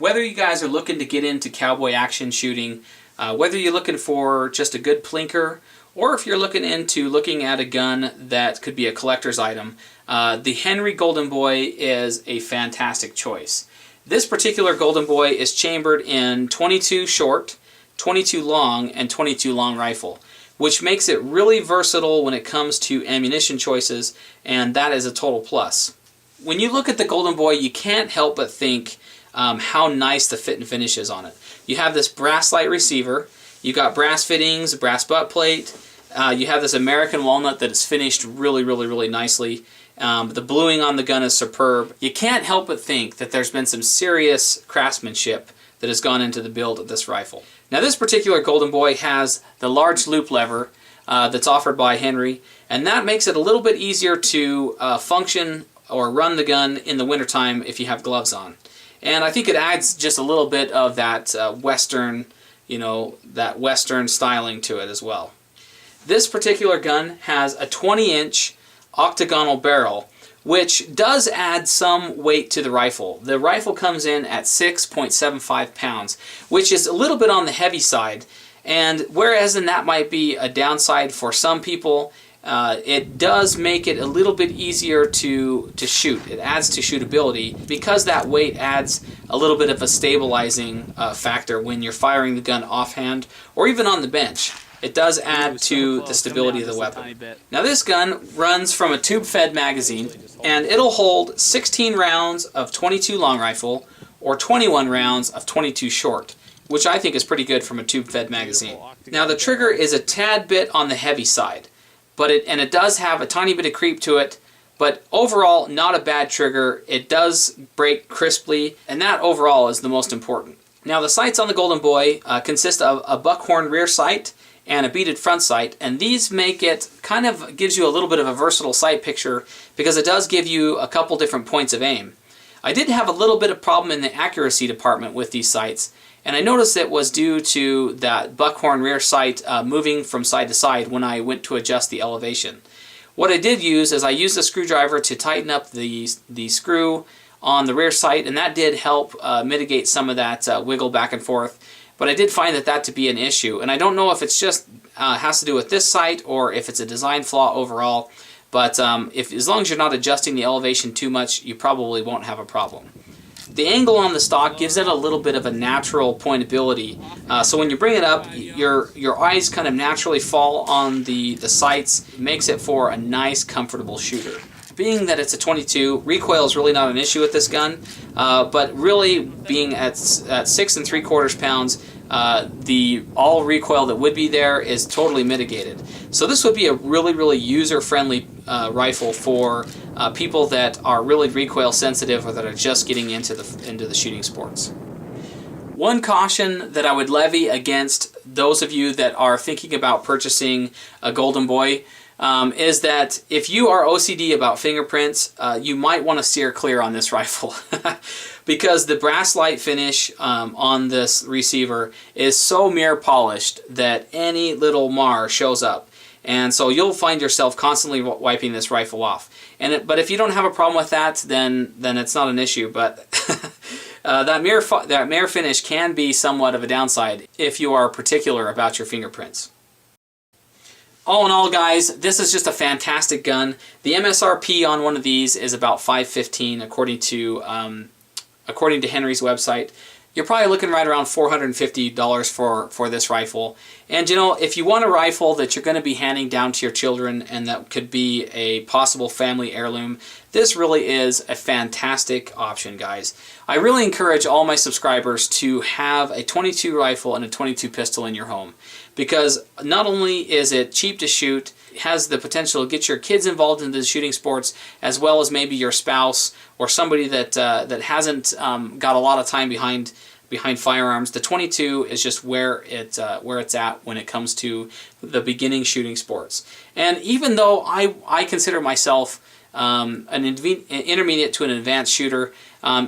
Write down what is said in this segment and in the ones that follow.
Whether you guys are looking to get into cowboy action shooting, whether you're looking for just a good plinker, or if you're looking at a gun that could be a collector's item, the Henry Golden Boy is a fantastic choice. This particular Golden Boy is chambered in 22 short, 22 long, and 22 long rifle, which makes it really versatile when it comes to ammunition choices, and that is a total plus. When you look at the Golden Boy, you can't help but think how nice the fit and finish is on it. You have this brass light receiver, you got brass fittings, brass butt plate, you have this American walnut that is finished really nicely. The bluing on the gun is superb. You can't help but think that there's been some serious craftsmanship that has gone into the build of this rifle. Now this particular Golden Boy has the large loop lever that's offered by Henry, and that makes it a little bit easier to function or run the gun in the wintertime if you have gloves on. And I think it adds just a little bit of that Western, that Western styling to it as well. This particular gun has a 20-inch octagonal barrel, which does add some weight to the rifle. The rifle comes in at 6.75 pounds, which is a little bit on the heavy side. And whereas that might be a downside for some people, it does make it a little bit easier to shoot. It adds to shootability because that weight adds a little bit of a stabilizing factor when you're firing the gun offhand or even on the bench. It does add to the stability of the weapon. Now this gun runs from a tube-fed magazine, and it'll hold 16 rounds of 22 long rifle or 21 rounds of 22 short, which I think is pretty good from a tube-fed magazine. Now the trigger is a tad bit on the heavy side, but it does have a tiny bit of creep to it, but overall not a bad trigger. It does break crisply, and that overall is the most important. Now the sights on the Golden Boy consist of a buckhorn rear sight and a beaded front sight, and these make it gives you a little bit of a versatile sight picture because it does give you a couple different points of aim. I did have a little bit of problem in the accuracy department with these sights, and I noticed it was due to that buckhorn rear sight moving from side to side when I went to adjust the elevation. What I did use is I used a screwdriver to tighten up the screw on the rear sight, and that did help mitigate some of that wiggle back and forth. But I did find that to be an issue, and I don't know if it's just has to do with this sight or if it's a design flaw overall, but as long as you're not adjusting the elevation too much, you probably won't have a problem. The angle on the stock gives it a little bit of a natural pointability, so when you bring it up, your eyes kind of naturally fall on the sights. It makes it for a nice, comfortable shooter. Being that it's a 22, recoil is really not an issue with this gun, but really being at 6 3/4 pounds, the all recoil that would be there is totally mitigated. So this would be a really user-friendly rifle for people that are really recoil sensitive or that are just getting into the shooting sports. One caution that I would levy against those of you that are thinking about purchasing a Golden Boy is that if you are OCD about fingerprints, you might want to steer clear on this rifle because the brass light finish on this receiver is so mirror polished that any little mar shows up, and so you'll find yourself constantly wiping this rifle off. But if you don't have a problem with that, then it's not an issue. But that mirror finish can be somewhat of a downside if you are particular about your fingerprints. All in all, guys, this is just a fantastic gun. The MSRP on one of these is about $515 according to Henry's website. You're probably looking right around $450 for this rifle. And if you want a rifle that you're going to be handing down to your children and that could be a possible family heirloom, this really is a fantastic option, guys. I really encourage all my subscribers to have a 22 rifle and a 22 pistol in your home, because not only is it cheap to shoot, it has the potential to get your kids involved in the shooting sports, as well as maybe your spouse or somebody that hasn't got a lot of time behind firearms. The 22 is just where it's at when it comes to the beginning shooting sports. And even though I consider myself an intermediate to an advanced shooter,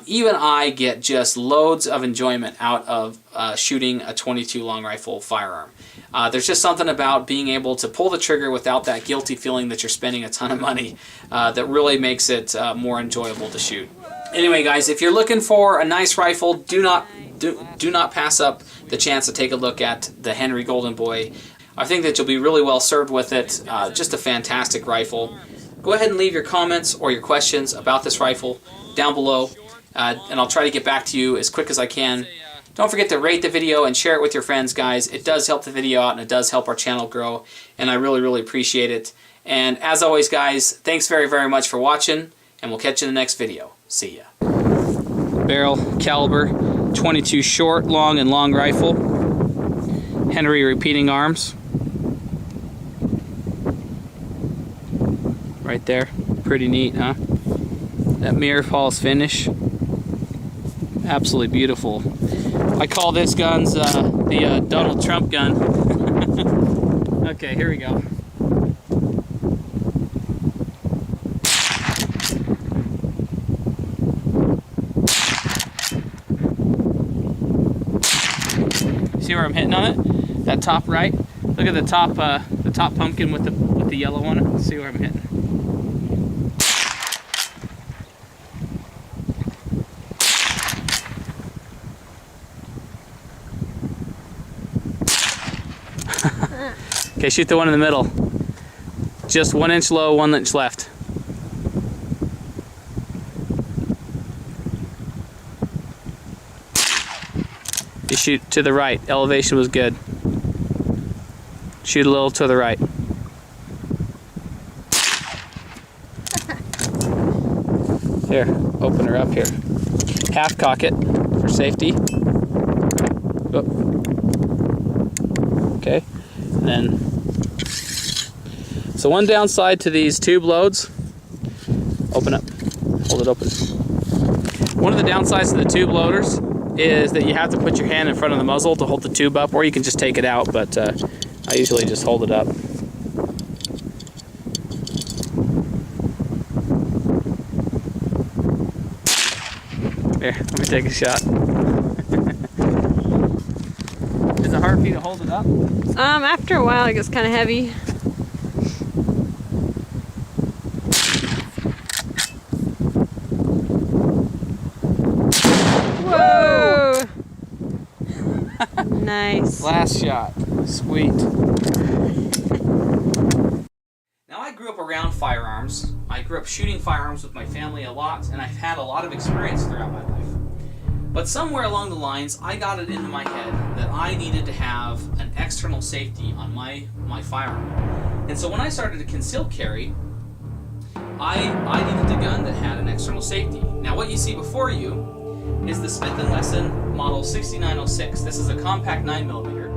even I get just loads of enjoyment out of shooting a 22 long rifle firearm. There's just something about being able to pull the trigger without that guilty feeling that you're spending a ton of money that really makes it more enjoyable to shoot. Anyway, guys, if you're looking for a nice rifle, do not pass up the chance to take a look at the Henry Golden Boy. I think that you'll be really well served with it. Just a fantastic rifle. Go ahead and leave your comments or your questions about this rifle down below, and I'll try to get back to you as quick as I can. Don't forget to rate the video and share it with your friends, guys. It does help the video out, and it does help our channel grow, and I really, really appreciate it. And as always, guys, thanks very, very much for watching, and we'll catch you in the next video. See ya. Barrel caliber 22 short, long, and long rifle. Henry repeating arms. Right there. Pretty neat, huh? That mirror falls finish. Absolutely beautiful. I call this gun's the Donald Trump gun. Okay, here we go. See where I'm hitting on it? That top right. Look at the top pumpkin with the yellow on it. Let's see where I'm hitting. Okay, shoot the one in the middle. Just 1 inch low, 1 inch left. You shoot to the right. Elevation was good. Shoot a little to the right. Here, open her up here. Half cock it for safety. Oh. Okay, and then so one downside to these tube loads. Open up. Hold it open. One of the downsides to the tube loaders is that you have to put your hand in front of the muzzle to hold the tube up, or you can just take it out, but I usually just hold it up. Here, let me take a shot. Is it hard for you to hold it up? After a while it gets kind of heavy. Nice. Last shot. Sweet. Now, I grew up around firearms. I grew up shooting firearms with my family a lot, and I've had a lot of experience throughout my life. But somewhere along the lines, I got it into my head that I needed to have an external safety on my firearm. And so when I started to concealed carry, I needed a gun that had an external safety. Now, what you see before you is the Smith & Wesson model 6906. This is a compact 9mm.